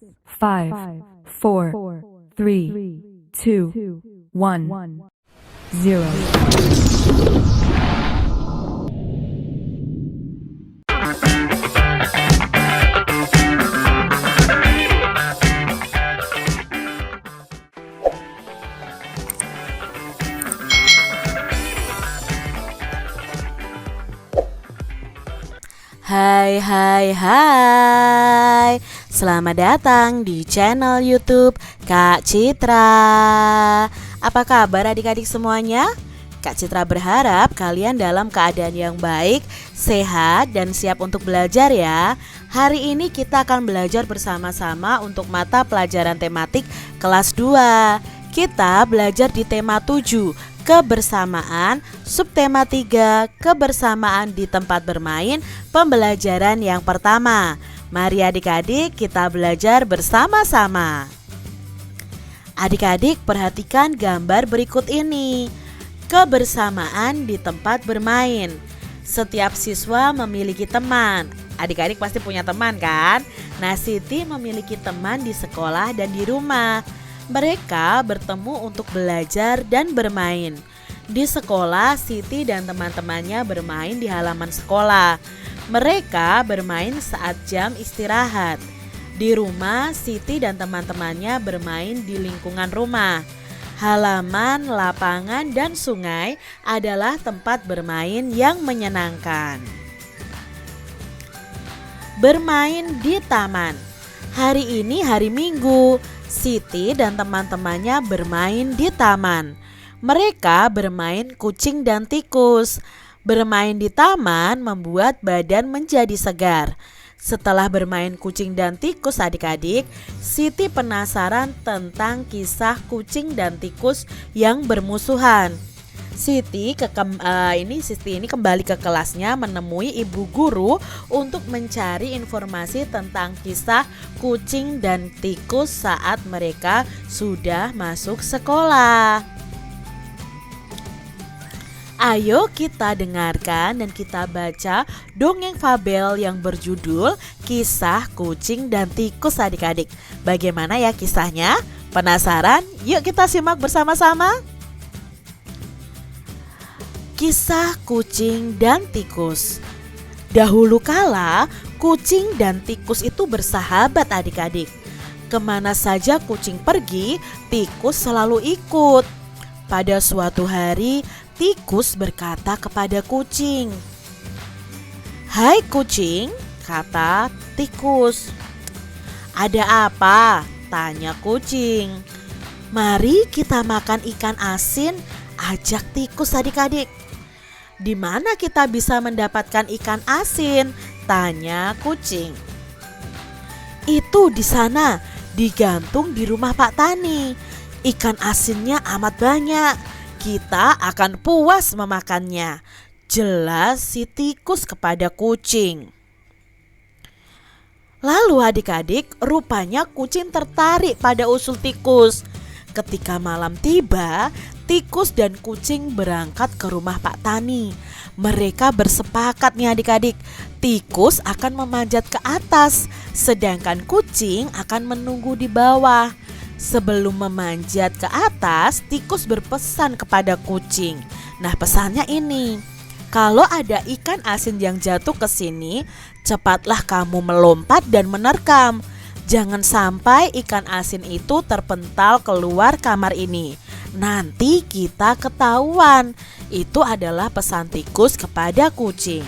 5, 4, 3, 2, 1, 0. Hai hai hai, selamat datang di channel YouTube Kak Citra. Apa kabar adik-adik semuanya? Kak Citra berharap kalian dalam keadaan yang baik, sehat, dan siap untuk belajar ya. Hari ini kita akan belajar bersama-sama untuk mata pelajaran tematik kelas 2. Kita belajar di tema 7, kebersamaan, subtema 3, kebersamaan di tempat bermain, pembelajaran yang pertama. Mari adik-adik kita belajar bersama-sama. Adik-adik perhatikan gambar berikut ini. Kebersamaan di tempat bermain. Setiap siswa memiliki teman. Adik-adik pasti punya teman kan? Nah, Siti memiliki teman di sekolah dan di rumah. Mereka bertemu untuk belajar dan bermain. Di sekolah, Siti dan teman-temannya bermain di halaman sekolah. Mereka bermain saat jam istirahat. Di rumah, Siti dan teman-temannya bermain di lingkungan rumah. Halaman, lapangan, dan sungai adalah tempat bermain yang menyenangkan. Bermain di taman. Hari ini hari Minggu. Siti dan teman-temannya bermain di taman. Mereka bermain kucing dan tikus. Bermain di taman membuat badan menjadi segar. Setelah bermain kucing dan tikus adik-adik, Siti penasaran tentang kisah kucing dan tikus yang bermusuhan. Siti ini kembali ke kelasnya menemui ibu guru untuk mencari informasi tentang kisah kucing dan tikus saat mereka sudah masuk sekolah. Ayo kita dengarkan dan kita baca dongeng fabel yang berjudul Kisah Kucing dan Tikus adik-adik. Bagaimana ya kisahnya? Penasaran? Yuk kita simak bersama-sama. Kisah kucing dan tikus. Dahulu kala, kucing dan tikus itu bersahabat adik-adik. Kemana saja kucing pergi, tikus selalu ikut. Pada suatu hari, tikus berkata kepada kucing, "Hai kucing," kata tikus. "Ada apa?" tanya kucing. "Mari kita makan ikan asin," ajak tikus adik-adik. "Di mana kita bisa mendapatkan ikan asin?" tanya kucing. "Itu di sana, digantung di rumah Pak Tani. Ikan asinnya amat banyak. Kita akan puas memakannya," jelas si tikus kepada kucing. Lalu adik-adik, rupanya kucing tertarik pada usul tikus. Ketika malam tiba, tikus dan kucing berangkat ke rumah Pak Tani. Mereka bersepakat nih adik-adik, tikus akan memanjat ke atas, sedangkan kucing akan menunggu di bawah. Sebelum memanjat ke atas, tikus berpesan kepada kucing. Nah, pesannya ini, "Kalau ada ikan asin yang jatuh ke sini, cepatlah kamu melompat dan menerkam. Jangan sampai ikan asin itu terpental keluar kamar ini. Nanti kita ketahuan." Itu adalah pesan tikus kepada kucing.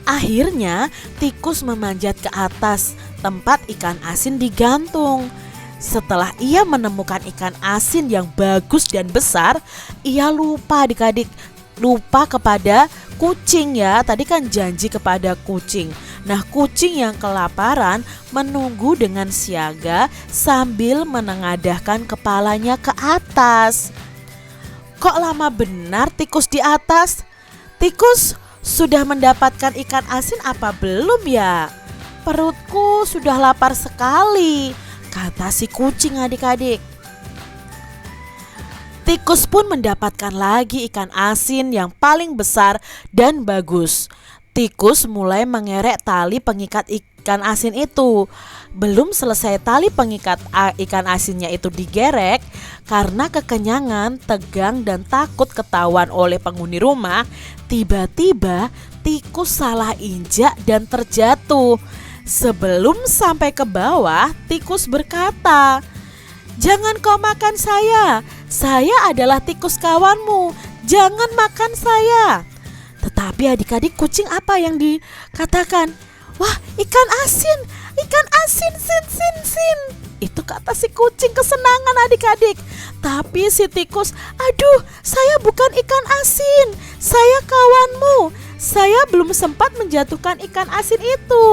Akhirnya tikus memanjat ke atas tempat ikan asin digantung. Setelah ia menemukan ikan asin yang bagus dan besar, ia lupa adik-adik, lupa kepada kucing ya. Tadi kan janji kepada kucing. Nah, kucing yang kelaparan menunggu dengan siaga sambil menengadahkan kepalanya ke atas. Kok lama benar tikus di atas? Tikus sudah mendapatkan ikan asin apa belum ya? Perutku sudah lapar sekali, kata si kucing adik-adik. Tikus pun mendapatkan lagi ikan asin yang paling besar dan bagus. Tikus mulai mengerek tali pengikat ikan asin itu. Belum selesai tali pengikat ikan asinnya itu digerek, karena kekenyangan, tegang, dan takut ketahuan oleh penghuni rumah, tiba-tiba tikus salah injak dan terjatuh. Sebelum sampai ke bawah, tikus berkata, "Jangan kau makan saya adalah tikus kawanmu, jangan makan saya." Tetapi adik-adik, kucing apa yang dikatakan? "Wah, ikan asin, sin. Itu kata si kucing kesenangan adik-adik. Tapi si tikus, "Aduh, saya bukan ikan asin, saya kawanmu. Saya belum sempat menjatuhkan ikan asin itu.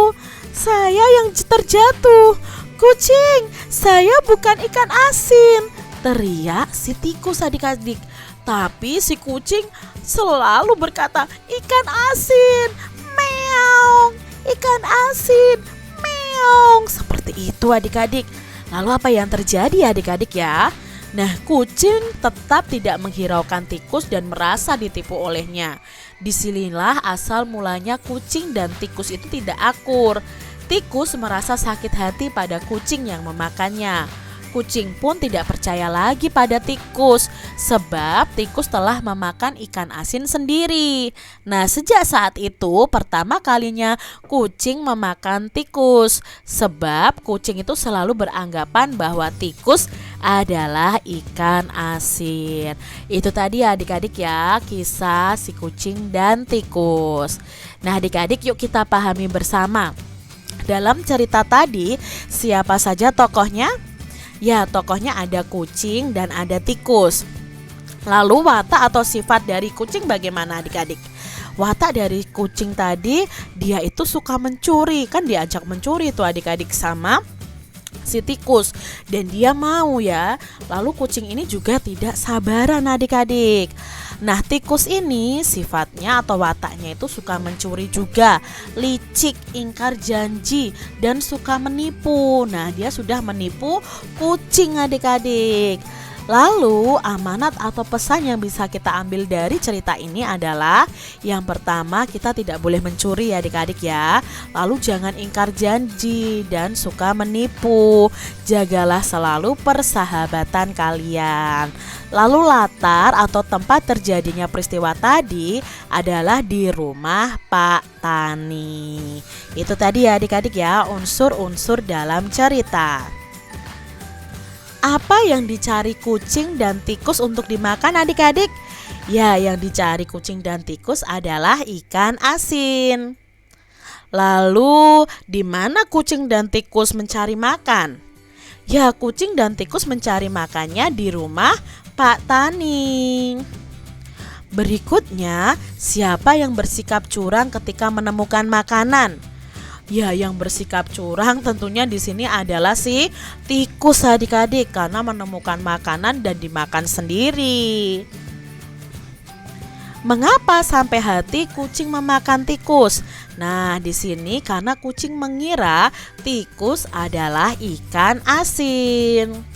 Saya yang terjatuh. Kucing, saya bukan ikan asin," teriak si tikus adik-adik. Tapi si kucing selalu berkata, "Ikan asin, meong, ikan asin, meong." Seperti itu adik-adik. Lalu apa yang terjadi adik-adik ya? Nah, kucing tetap tidak menghiraukan tikus dan merasa ditipu olehnya. Disinilah asal mulanya kucing dan tikus itu tidak akur. Tikus merasa sakit hati pada kucing yang memakannya. Kucing pun tidak percaya lagi pada tikus, sebab tikus telah memakan ikan asin sendiri. Nah, sejak saat itu pertama kalinya kucing memakan tikus, sebab kucing itu selalu beranggapan bahwa tikus adalah ikan asin. Itu tadi adik-adik ya, kisah si kucing dan tikus. Nah adik-adik, yuk kita pahami bersama. Dalam cerita tadi, siapa saja tokohnya? Ya, tokohnya ada kucing dan ada tikus. Lalu watak atau sifat dari kucing bagaimana adik-adik? Watak dari kucing tadi, dia itu suka mencuri. Kan diajak mencuri tuh adik-adik sama si tikus, dan dia mau ya. Lalu kucing ini juga tidak sabaran adik-adik. Nah, tikus ini sifatnya atau wataknya itu suka mencuri juga, licik, ingkar janji, dan suka menipu. Nah, dia sudah menipu kucing adik-adik. Lalu amanat atau pesan yang bisa kita ambil dari cerita ini adalah, yang pertama, kita tidak boleh mencuri ya adik-adik ya. Lalu jangan ingkar janji dan suka menipu. Jagalah selalu persahabatan kalian. Lalu latar atau tempat terjadinya peristiwa tadi adalah di rumah Pak Tani. Itu tadi ya adik-adik ya, unsur-unsur dalam cerita. Apa yang dicari kucing dan tikus untuk dimakan adik-adik? Ya, yang dicari kucing dan tikus adalah ikan asin. Lalu, di mana kucing dan tikus mencari makan? Ya, kucing dan tikus mencari makannya di rumah Pak Tani. Berikutnya, siapa yang bersikap curang ketika menemukan makanan? Ya, yang bersikap curang tentunya di sini adalah si tikus adik-adik, karena menemukan makanan dan dimakan sendiri. Mengapa sampai hati kucing memakan tikus? Nah, di sini karena kucing mengira tikus adalah ikan asin.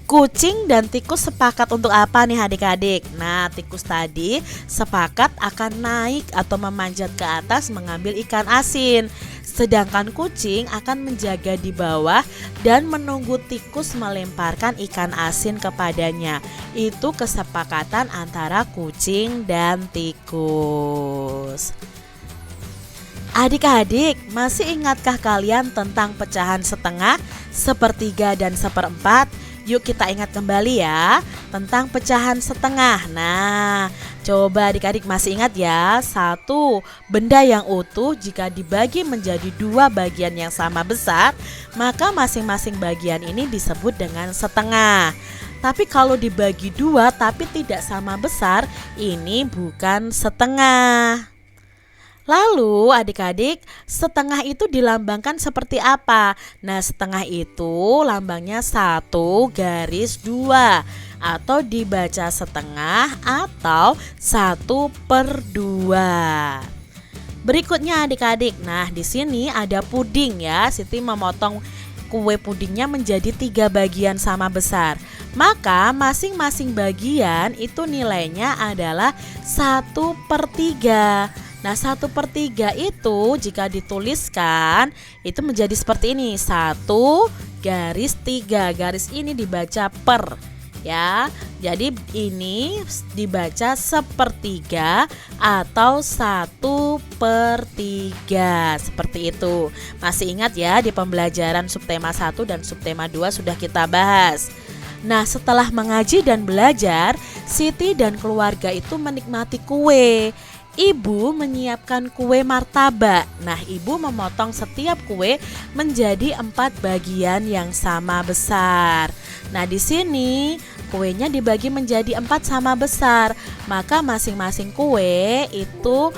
Kucing dan tikus sepakat untuk apa nih adik-adik? Nah, tikus tadi sepakat akan naik atau memanjat ke atas mengambil ikan asin. Sedangkan kucing akan menjaga di bawah dan menunggu tikus melemparkan ikan asin kepadanya. Itu kesepakatan antara kucing dan tikus. Adik-adik, masih ingatkah kalian tentang pecahan setengah, sepertiga, dan seperempat? Yuk kita ingat kembali ya tentang pecahan setengah. Nah, coba adik-adik masih ingat ya, satu benda yang utuh jika dibagi menjadi dua bagian yang sama besar, maka masing-masing bagian ini disebut dengan setengah. Tapi kalau dibagi dua tapi tidak sama besar, ini bukan setengah. Lalu adik-adik, setengah itu dilambangkan seperti apa? Nah, setengah itu lambangnya 1 garis 2, atau dibaca setengah atau 1/2. Berikutnya adik-adik, nah di sini ada puding ya. Siti memotong kue pudingnya menjadi 3 bagian sama besar. Maka masing-masing bagian itu nilainya adalah 1/3. Nah 1/3 itu jika dituliskan itu menjadi seperti ini, 1/3. Garis ini dibaca per ya. Jadi ini dibaca 1/3 atau 1/3 seperti itu. Masih ingat ya, di pembelajaran subtema 1 dan subtema 2 sudah kita bahas. Nah setelah mengaji dan belajar, Siti dan keluarga itu menikmati kue. Ibu menyiapkan kue martabak. Nah, ibu memotong setiap kue menjadi 4 bagian yang sama besar. Nah, di sini kuenya dibagi menjadi 4 sama besar. Maka masing-masing kue itu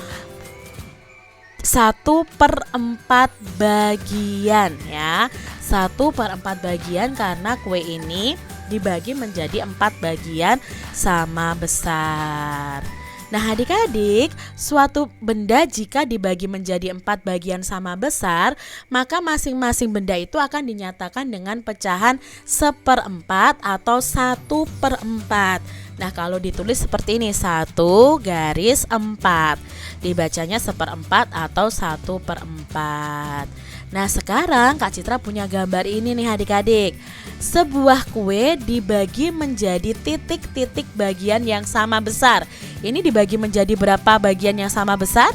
1/4 bagian ya. 1/4 bagian karena kue ini dibagi menjadi 4 bagian sama besar. Nah adik-adik, suatu benda jika dibagi menjadi 4 bagian sama besar, maka masing-masing benda itu akan dinyatakan dengan pecahan 1/4 atau 1/4. Nah kalau ditulis seperti ini, 1/4, dibacanya 1/4 atau 1/4. Nah sekarang Kak Citra punya gambar ini nih adik-adik. Sebuah kue dibagi menjadi titik-titik bagian yang sama besar. Ini dibagi menjadi berapa bagian yang sama besar?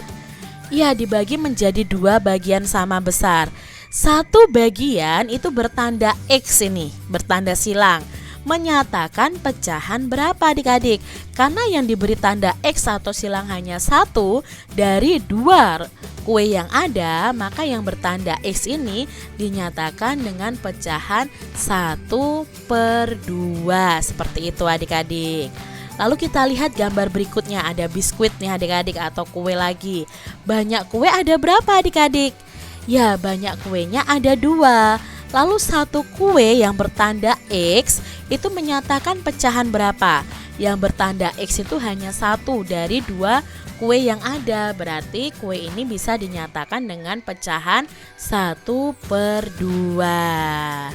Ya, dibagi menjadi 2 bagian sama besar. Satu bagian itu bertanda X ini, bertanda silang, menyatakan pecahan berapa adik-adik. Karena yang diberi tanda X atau silang hanya 1 dari 2 kue yang ada, maka yang bertanda X ini dinyatakan dengan pecahan 1/2. Seperti itu adik-adik. Lalu kita lihat gambar berikutnya, ada biskuit nih adik-adik atau kue lagi. Banyak kue ada berapa adik-adik? Ya, banyak kuenya ada 2. Lalu satu kue yang bertanda X itu menyatakan pecahan berapa? Yang bertanda X itu hanya 1 dari 2 kue yang ada. Berarti kue ini bisa dinyatakan dengan pecahan 1/2.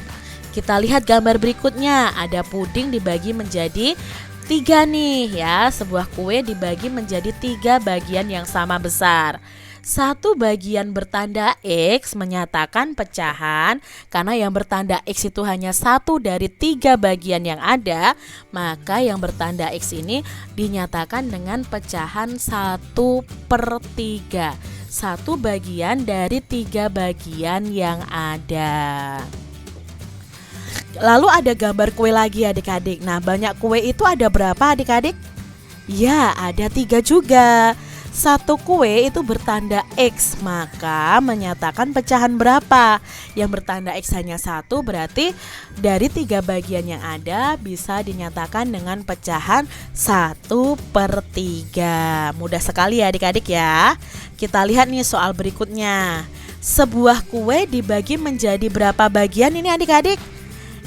Kita lihat gambar berikutnya, ada puding dibagi menjadi 3 nih ya. Sebuah kue dibagi menjadi 3 bagian yang sama besar. Satu bagian bertanda X menyatakan pecahan. Karena yang bertanda X itu hanya 1 dari 3 bagian yang ada, maka yang bertanda X ini dinyatakan dengan pecahan 1/3. Satu bagian dari 3 bagian yang ada. Lalu ada gambar kue lagi adik-adik. Nah banyak kue itu ada berapa adik-adik? Ya, ada 3 juga. Satu kue itu bertanda X, maka menyatakan pecahan berapa? Yang bertanda X hanya 1, berarti dari 3 bagian yang ada bisa dinyatakan dengan pecahan 1/3. Mudah sekali ya adik-adik ya. Kita lihat nih soal berikutnya. Sebuah kue dibagi menjadi berapa bagian ini adik-adik?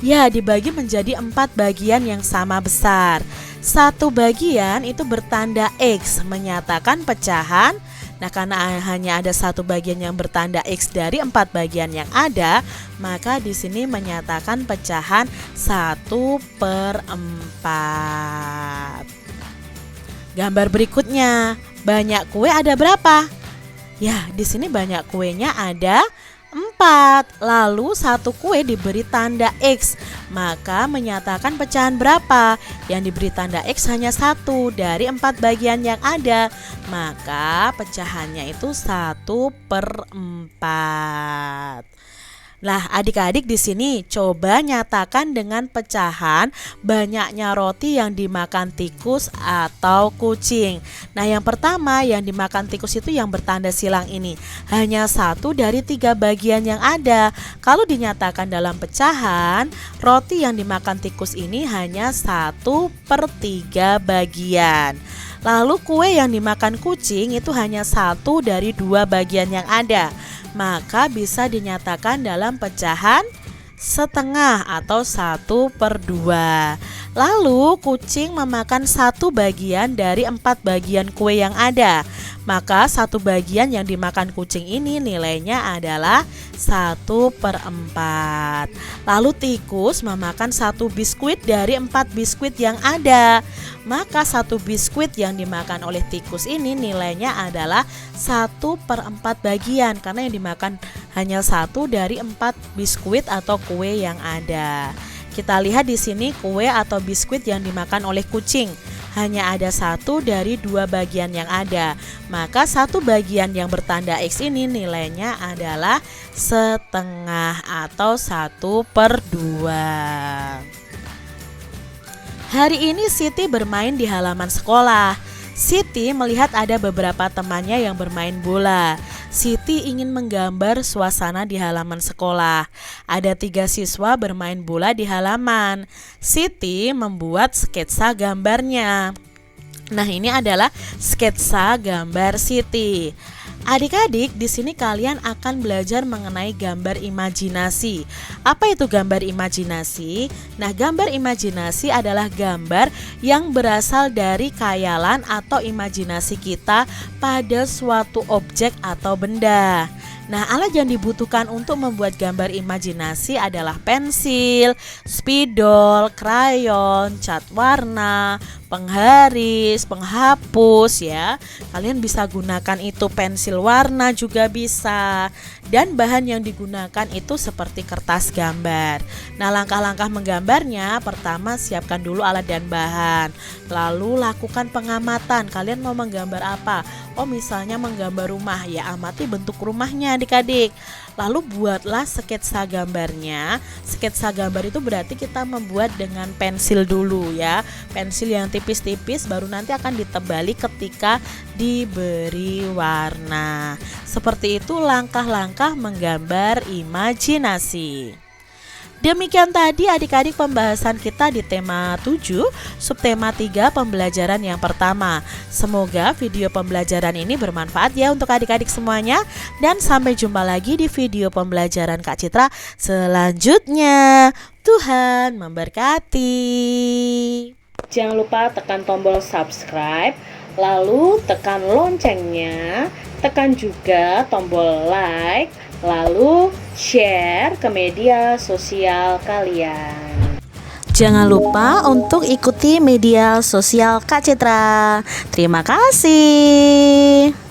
Ya, dibagi menjadi 4 bagian yang sama besar. Satu bagian itu bertanda X, menyatakan pecahan. Nah, karena hanya ada satu bagian yang bertanda X dari 4 bagian yang ada, maka di sini menyatakan pecahan 1/4. Gambar berikutnya, banyak kue ada berapa? Ya, di sini banyak kuenya ada 4. Lalu satu kue diberi tanda X, maka menyatakan pecahan berapa? Yang diberi tanda X hanya 1 dari 4 bagian yang ada, maka pecahannya itu 1/4. Nah, adik-adik di sini coba nyatakan dengan pecahan banyaknya roti yang dimakan tikus atau kucing. Nah, yang pertama yang dimakan tikus itu yang bertanda silang ini hanya 1 dari 3 bagian yang ada. Kalau dinyatakan dalam pecahan, roti yang dimakan tikus ini hanya 1/3 bagian. Lalu kue yang dimakan kucing itu hanya 1 dari 2 bagian yang ada, maka bisa dinyatakan dalam pecahan setengah atau 1/2. Lalu kucing memakan 1 bagian dari 4 bagian kue yang ada. Maka 1 bagian yang dimakan kucing ini nilainya adalah 1/4. Lalu tikus memakan 1 biskuit dari 4 biskuit yang ada. Maka 1 biskuit yang dimakan oleh tikus ini nilainya adalah 1/4 bagian, karena yang dimakan hanya 1 dari 4 biskuit atau kue yang ada. Kita lihat di sini kue atau biskuit yang dimakan oleh kucing hanya ada 1 dari 2 bagian yang ada. Maka 1 bagian yang bertanda X ini nilainya adalah setengah atau 1/2. Hari ini Siti bermain di halaman sekolah. Siti melihat ada beberapa temannya yang bermain bola. Siti ingin menggambar suasana di halaman sekolah. Ada 3 siswa bermain bola di halaman. Siti membuat sketsa gambarnya. Nah, ini adalah sketsa gambar Siti. Adik-adik, di sini kalian akan belajar mengenai gambar imajinasi. Apa itu gambar imajinasi? Nah, gambar imajinasi adalah gambar yang berasal dari khayalan atau imajinasi kita pada suatu objek atau benda. Nah, alat yang dibutuhkan untuk membuat gambar imajinasi adalah pensil, spidol, krayon, cat warna, pengharis, penghapus ya. Kalian bisa gunakan itu, pensil warna juga bisa. Dan bahan yang digunakan itu seperti kertas gambar. Nah, langkah-langkah menggambarnya, pertama siapkan dulu alat dan bahan. Lalu lakukan pengamatan. Kalian mau menggambar apa? Oh, misalnya menggambar rumah, ya amati bentuk rumahnya adik-adik. Lalu buatlah sketsa gambarnya. Sketsa gambar itu berarti kita membuat dengan pensil dulu ya. Pensil yang tipis-tipis baru nanti akan ditebali ketika diberi warna. Seperti itu langkah-langkah menggambar imajinasi. Demikian tadi adik-adik pembahasan kita di tema 7, subtema 3 pembelajaran yang pertama. Semoga video pembelajaran ini bermanfaat ya untuk adik-adik semuanya. Dan sampai jumpa lagi di video pembelajaran Kak Citra selanjutnya. Tuhan memberkati. Jangan lupa tekan tombol subscribe, lalu tekan loncengnya, tekan juga tombol like, lalu share ke media sosial kalian. Jangan lupa untuk ikuti media sosial Kak Citra. Terima kasih.